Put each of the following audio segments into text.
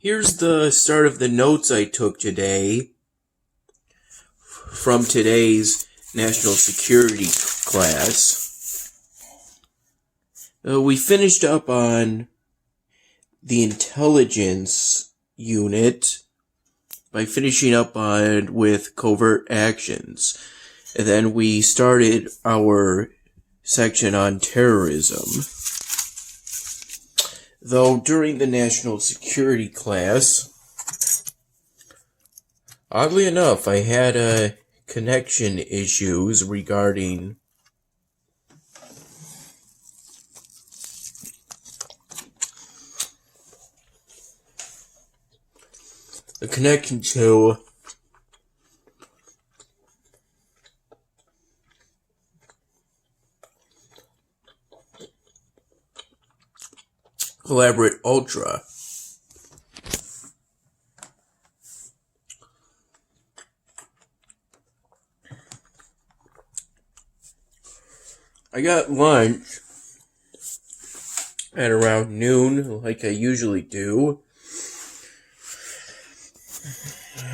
Here's the start of the notes I took today from today's national security class. We finished up on the intelligence unit by finishing up on with covert actions. And then we started our section on terrorism. Though during the national security class, oddly enough, I had connection issues regarding the connection to Collaborate Ultra. I got lunch at around noon, like I usually do.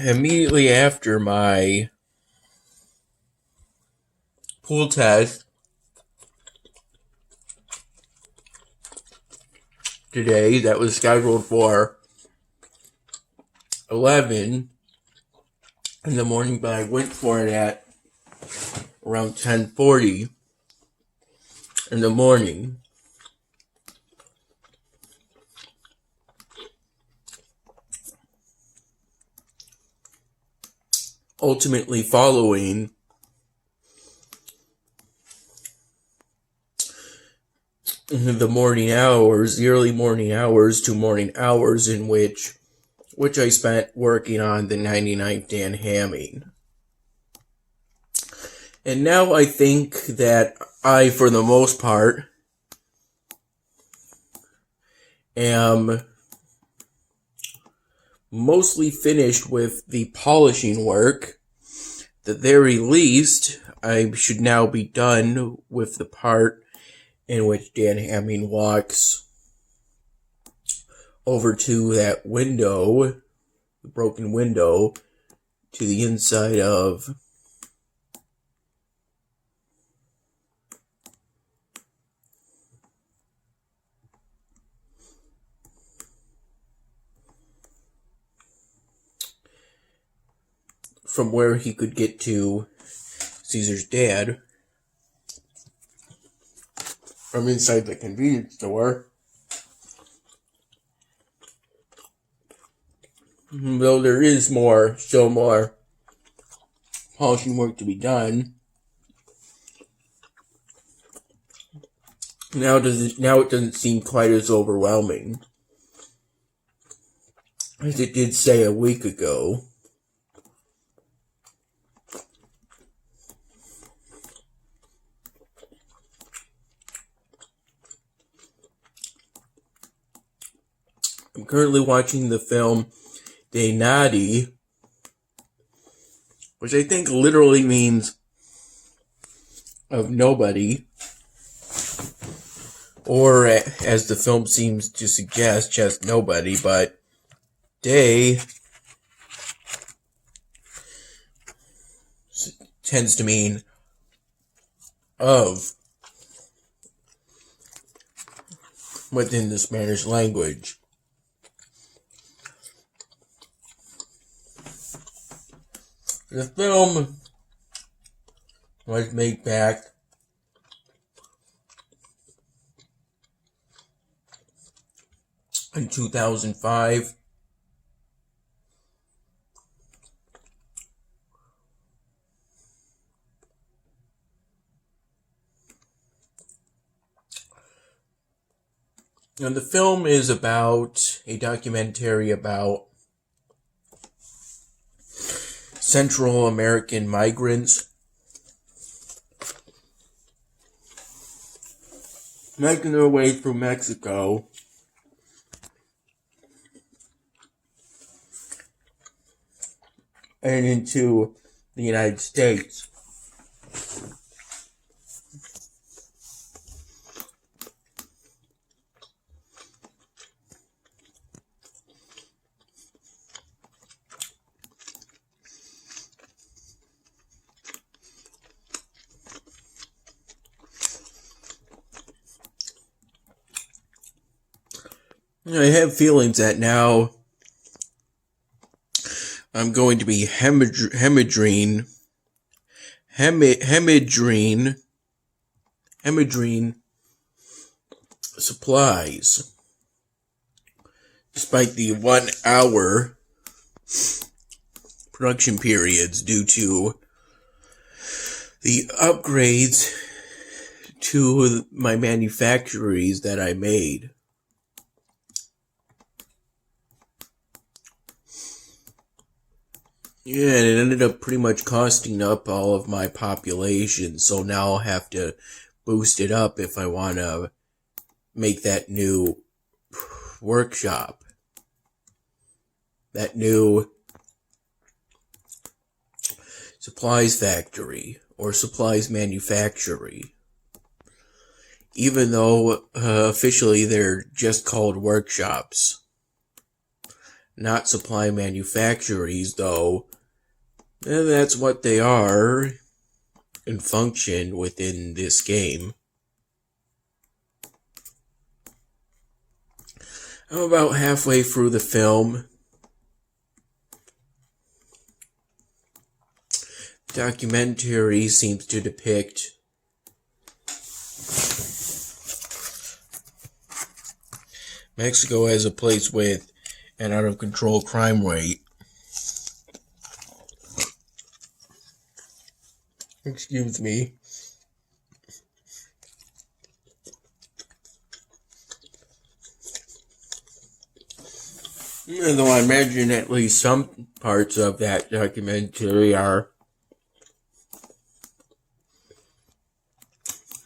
Immediately after my pool test today, that was scheduled for 11 in the morning, but I went for it at around 10:40 in the morning. Ultimately following the morning hours, the early morning hours to morning hours in which I spent working on the 99th Dan Hamming. And now I think that I, for the most part, am mostly finished with the polishing work. At the very least, I should now be done with the part in which Dan Hamming walks over to that window, the broken window, to the inside of from where he could get to Caesar's dad from inside the convenience store. Though there is still more polishing work to be done. Now it doesn't seem quite as overwhelming as it did, say, a week ago. I'm currently watching the film De Nadi, which I think literally means of nobody, or as the film seems to suggest, just nobody, but De tends to mean of within the Spanish language. The film was made back in 2005. And the film is about a documentary about Central American migrants making their way through Mexico and into the United States. I have feelings that now I'm going to be hemorrhaging supplies, despite the 1 hour production periods due to the upgrades to my manufactories that I made. Yeah, and it ended up pretty much costing up all of my population, so now I'll have to boost it up if I want to make that new workshop. That new supplies factory or supplies manufactory. Even though officially they're just called workshops. Not supply manufactories, though. And that's what they are and function within this game. I'm about halfway through the film. The documentary seems to depict Mexico as a place with an out-of-control crime rate. Excuse me. Though I imagine at least some parts of that documentary are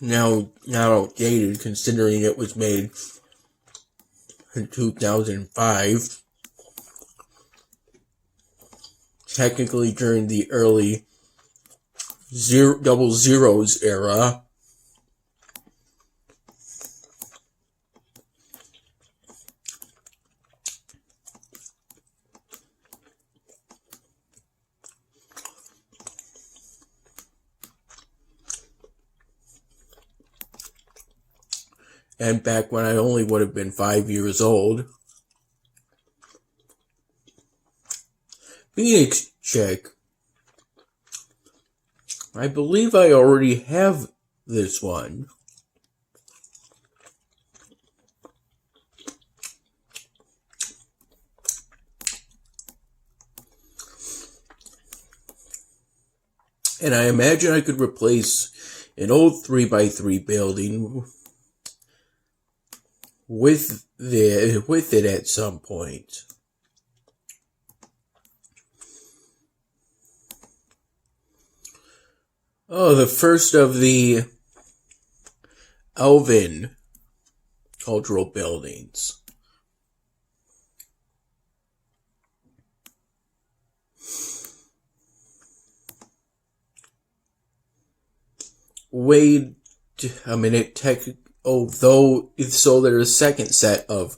now outdated, considering it was made in 2005. Technically during the early double zeros era. And back when I only would have been 5 years old. Phoenix Chick. I believe I already have this one. And I imagine I could replace an old 3x3 building with it at some point. Oh, the first of the Elven cultural buildings. Wait a minute, so there's a second set of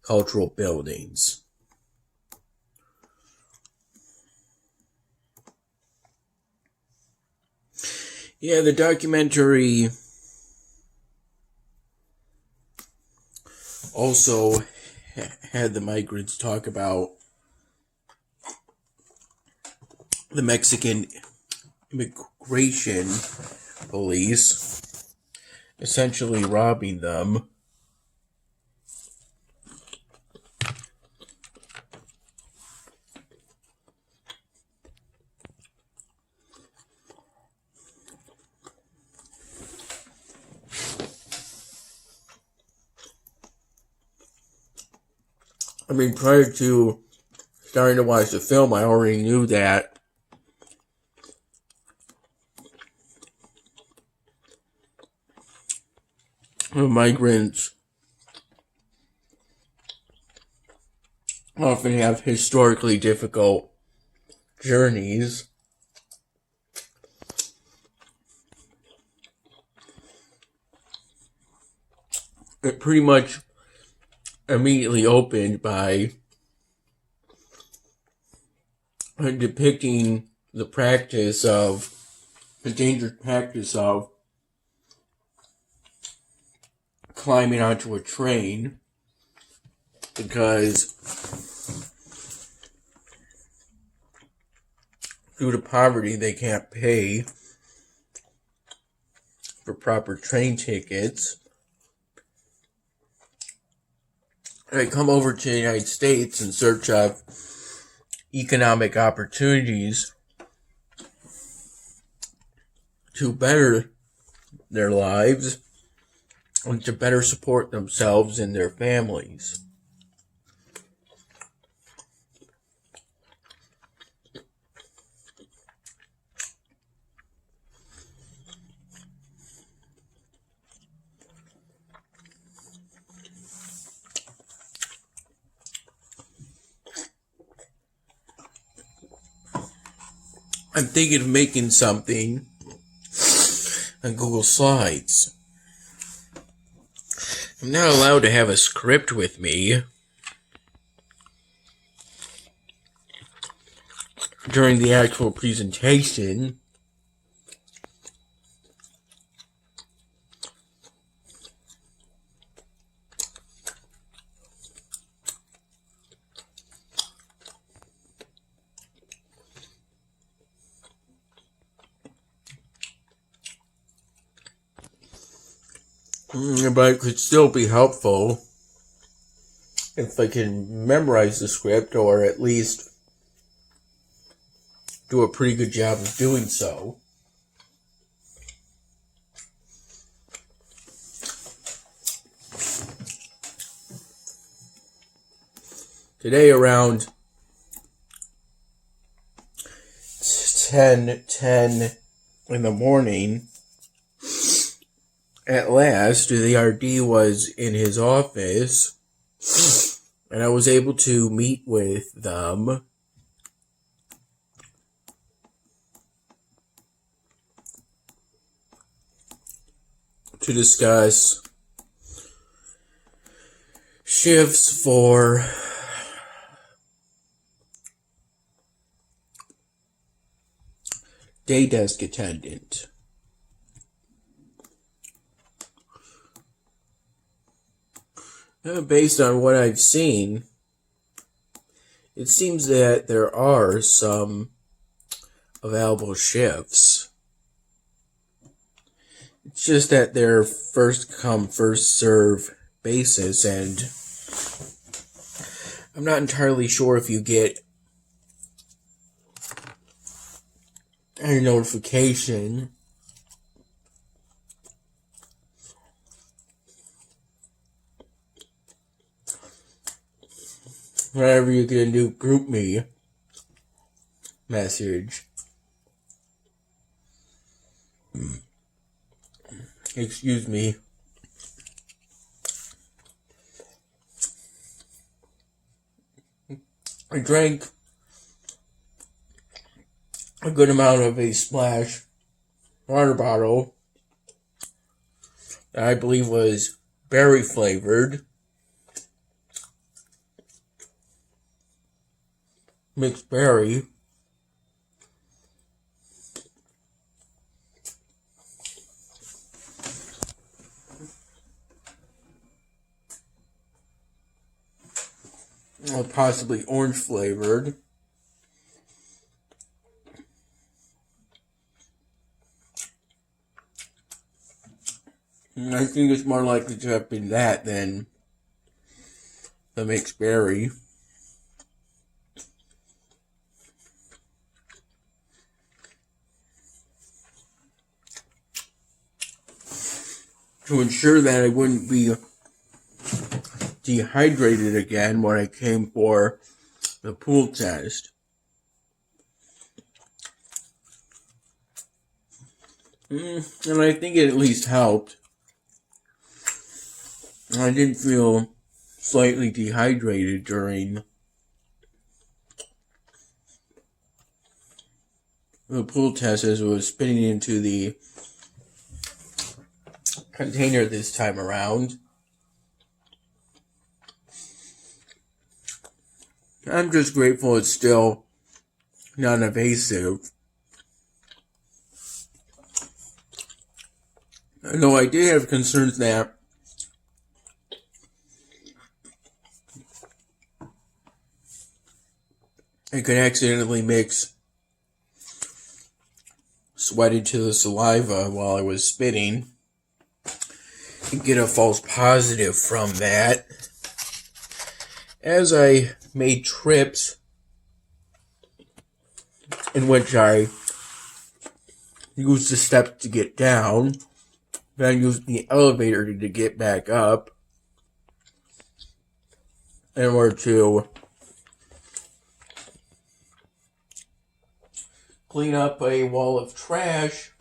cultural buildings. Yeah, the documentary also had the migrants talk about the Mexican immigration police essentially robbing them. I mean, prior to starting to watch the film, I already knew that migrants often have historically difficult journeys. It pretty much immediately opened by depicting the dangerous practice of climbing onto a train because due to poverty, they can't pay for proper train tickets. They come over to the United States in search of economic opportunities to better their lives and to better support themselves and their families. I'm thinking of making something on Google Slides. I'm not allowed to have a script with me during the actual presentation. But it could still be helpful if I can memorize the script or at least do a pretty good job of doing so. Today around 10:10 in the morning, at last, the RD was in his office, and I was able to meet with them to discuss shifts for day desk attendant. Based on what I've seen, it seems that there are some available shifts. It's just that they're first come, first serve basis, and I'm not entirely sure if you get a notification whenever you get a new GroupMe message. Excuse me. I drank a good amount of a Splash water bottle that I believe was berry flavored. Mixed berry. Or possibly orange flavored. And I think it's more likely to have been that than the mixed berry. To ensure that I wouldn't be dehydrated again when I came for the pool test. And I think it at least helped. I didn't feel slightly dehydrated during the pool test as it was spinning into the container this time around. I'm just grateful it's still non-invasive. Though I did have concerns that I could accidentally mix sweat into the saliva while I was spitting and get a false positive from that. As I made trips in which I used the steps to get down, then used the elevator to get back up, in order to clean up a wall of trash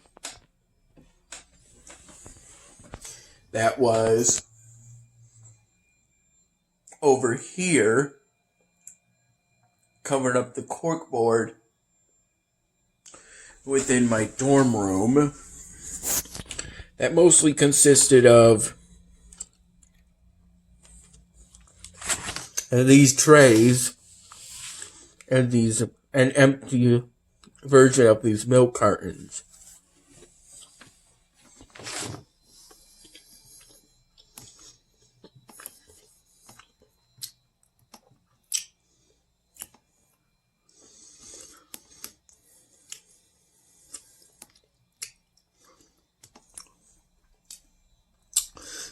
that was over here, covered up the corkboard within my dorm room. That mostly consisted of these trays and an empty version of these milk cartons.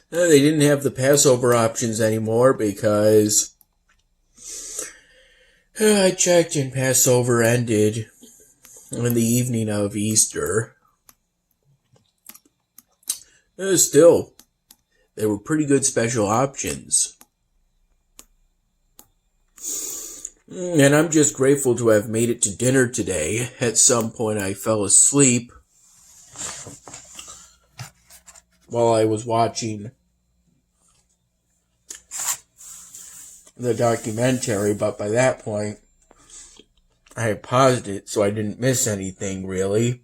They didn't have the Passover options anymore because I checked and Passover ended on the evening of Easter. Still, they were pretty good special options. And I'm just grateful to have made it to dinner today. At some point I fell asleep while I was watching the documentary, but by that point I had paused it so I didn't miss anything really.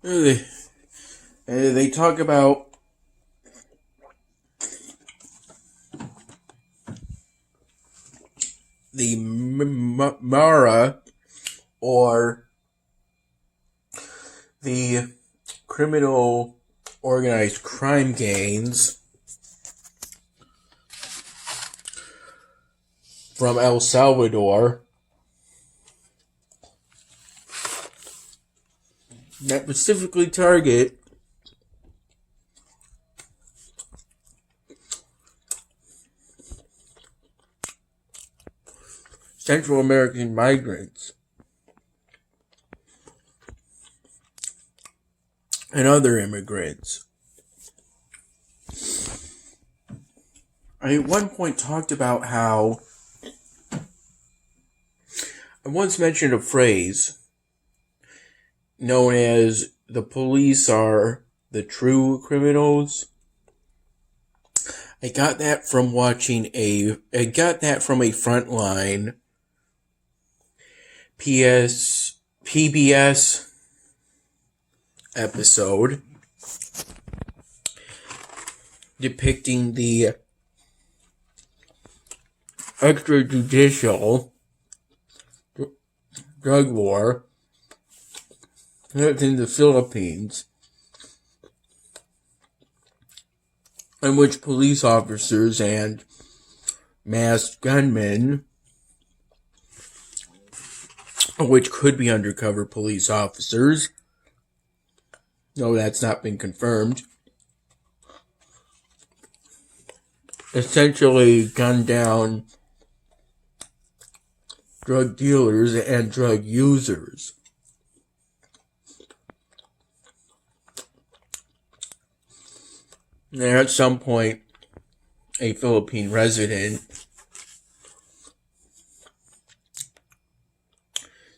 They talk about the Mara, or the criminal organized crime gangs from El Salvador that specifically target Central American migrants and other immigrants. I at one point talked about how I once mentioned a phrase known as the police are the true criminals. I got that from a Frontline PBS episode depicting the extrajudicial drug war that's in the Philippines, in which police officers and masked gunmen, which could be undercover police officers, no, that's not been confirmed, essentially gunned down drug dealers and drug users. And at some point, a Philippine resident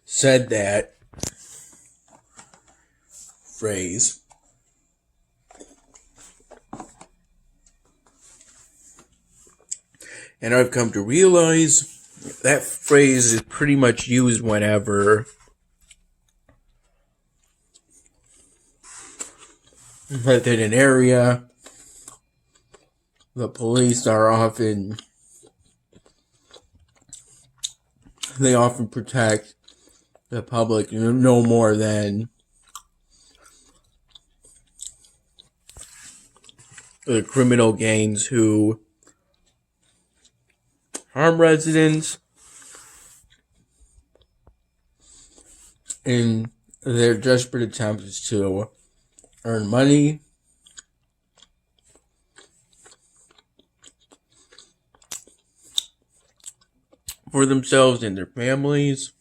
said that phrase. And I've come to realize that phrase is pretty much used whenever within an area, the police are often protect the public no more than the criminal gangs who harm residents in their desperate attempts to earn money for themselves and their families.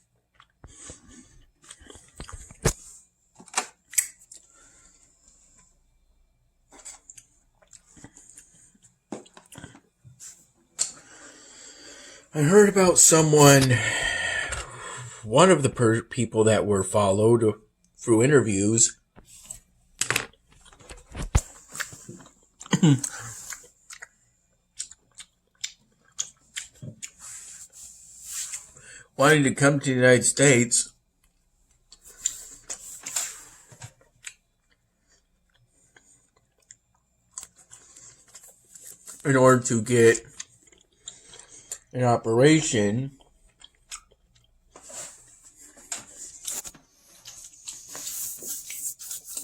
I heard about one of the people that were followed through interviews wanting to come to the United States in order to get an operation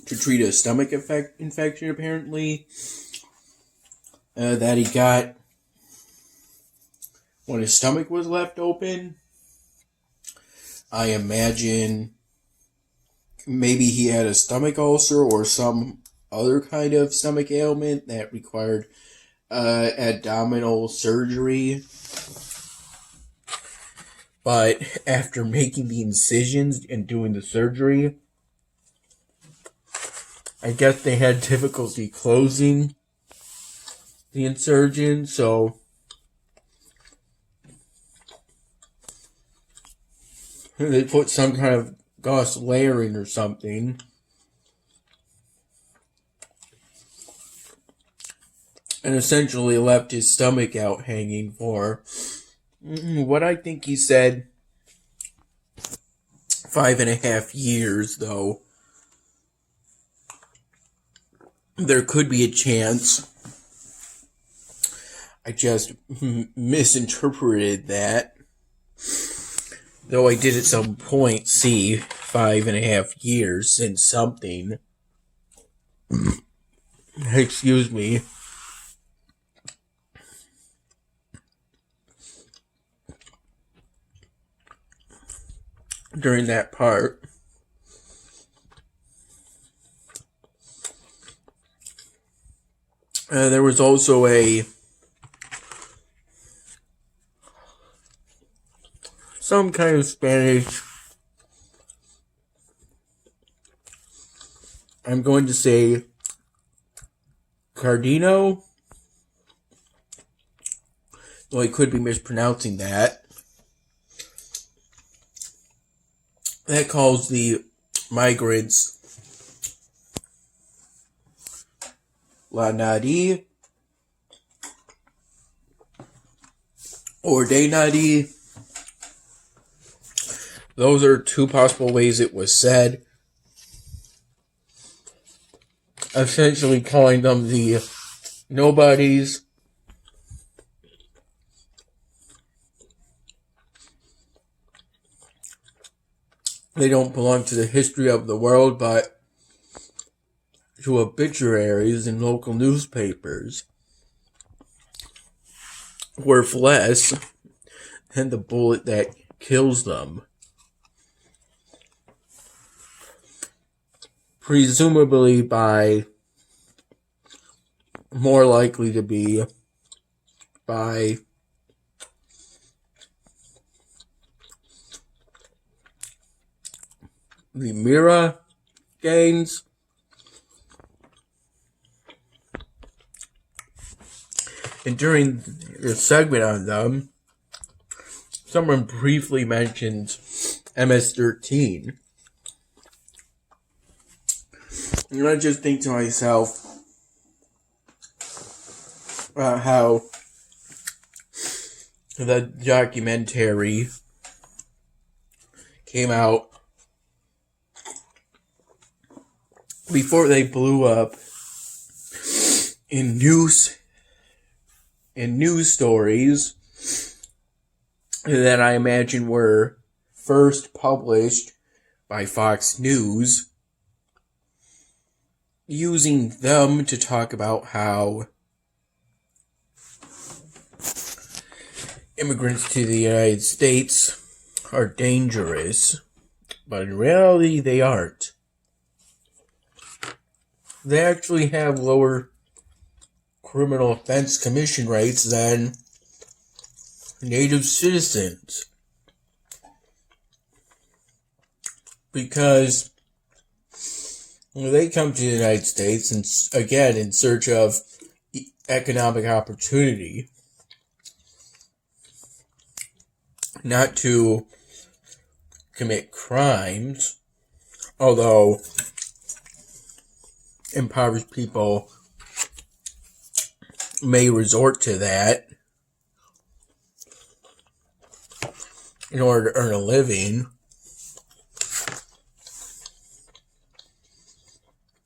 to treat a stomach infection, apparently, that he got when his stomach was left open. I imagine maybe he had a stomach ulcer or some other kind of stomach ailment that required abdominal surgery. But after making the incisions and doing the surgery, I guess they had difficulty closing the incision, so they put some kind of gauze layering or something. And essentially left his stomach out hanging for what I think he said 5.5 years, though. There could be a chance I just misinterpreted that. Though I did at some point see 5.5 years since something. Excuse me. During that part. There was also some kind of Spanish, I'm going to say Cardino, though I could be mispronouncing that. That calls the migrants La Nadi or De Nadi. Those are two possible ways it was said. Essentially calling them the nobodies. They don't belong to the history of the world, but to obituaries in local newspapers. Worth less than the bullet that kills them. Presumably more likely to be by the Mira gangs. And during the segment on them, someone briefly mentioned MS-13. And I just think to myself how the documentary came out before they blew up in news stories that I imagine were first published by Fox News, using them to talk about how immigrants to the United States are dangerous, but in reality, they aren't. They actually have lower criminal offense commission rates than native citizens. Because they come to the United States, and again, in search of economic opportunity, not to commit crimes, although impoverished people may resort to that in order to earn a living.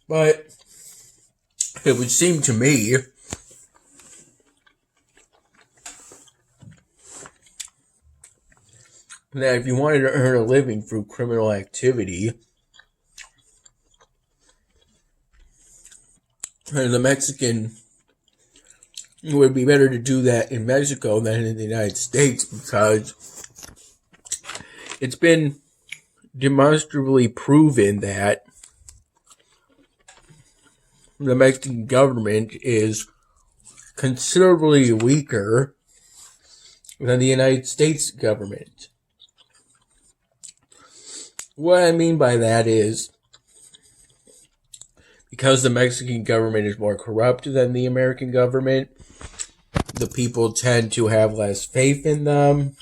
But it would seem to me that if you wanted to earn a living through criminal activity, the Mexican, it would be better to do that in Mexico than in the United States, because it's been demonstrably proven that the Mexican government is considerably weaker than the United States government. What I mean by that is, because the Mexican government is more corrupt than the American government, the people tend to have less faith in them.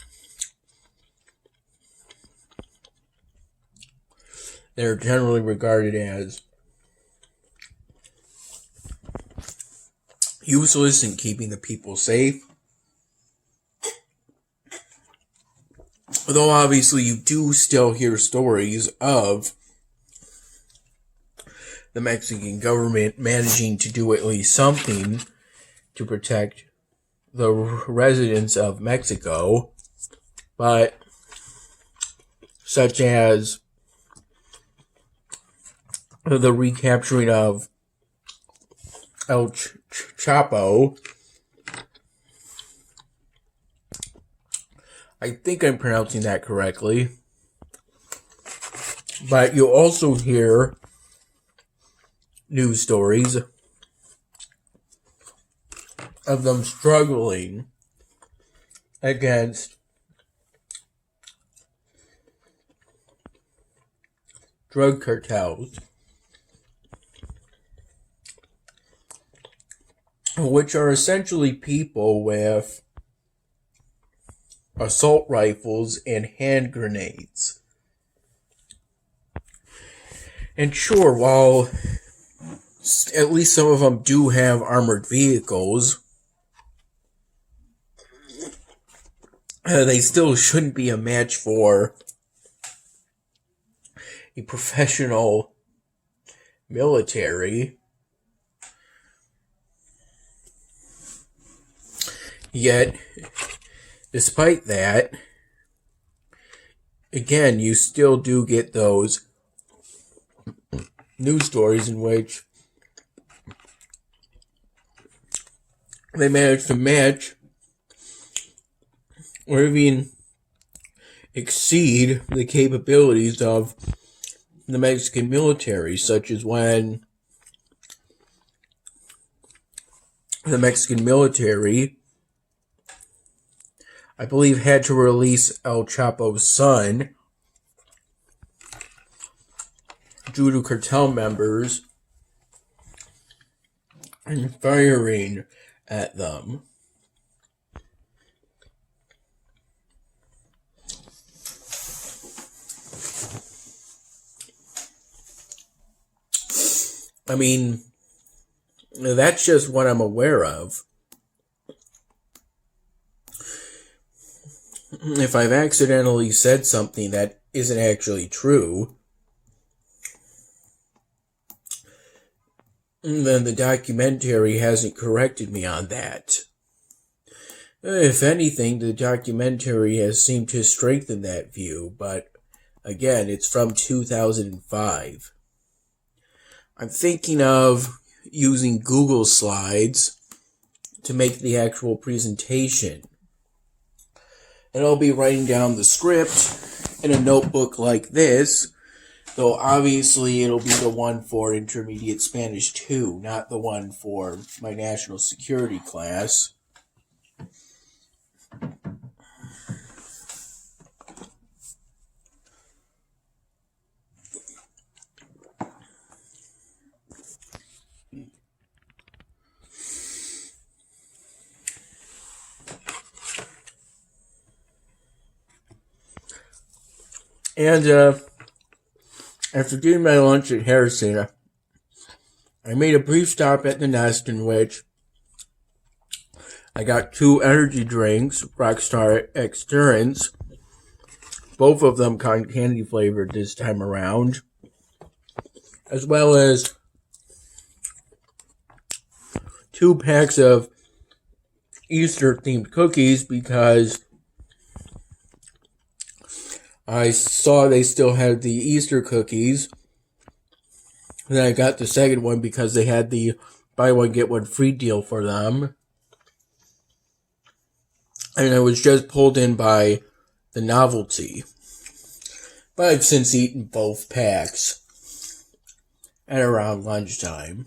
They're generally regarded as useless in keeping the people safe. Although obviously you do still hear stories of the Mexican government managing to do at least something to protect the residents of Mexico, but such as the recapturing of El Chapo. I think I'm pronouncing that correctly. But you'll also hear news stories of them struggling against drug cartels, which are essentially people with assault rifles and hand grenades. And sure, while at least some of them do have armored vehicles, they still shouldn't be a match for a professional military. Yet, despite that, again, you still do get those news stories in which they manage to match or even exceed the capabilities of the Mexican military, such as when the Mexican military, I believe, had to release El Chapo's son due to cartel members and firing at them. I mean, that's just what I'm aware of. If I've accidentally said something that isn't actually true, then the documentary hasn't corrected me on that. If anything, the documentary has seemed to strengthen that view, but again, it's from 2005. I'm thinking of using Google Slides to make the actual presentation. And I'll be writing down the script in a notebook like this, though obviously it'll be the one for Intermediate Spanish 2, not the one for my national security class. And after getting my lunch at Harrison, I made a brief stop at the Nest in which I got 2 energy drinks, Rockstar Endurance, both of them cotton candy flavored this time around, as well as 2 packs of Easter themed cookies because I saw they still had the Easter cookies. And I got the second one because they had the buy one get one free deal for them. And I was just pulled in by the novelty. But I've since eaten both packs at around lunchtime.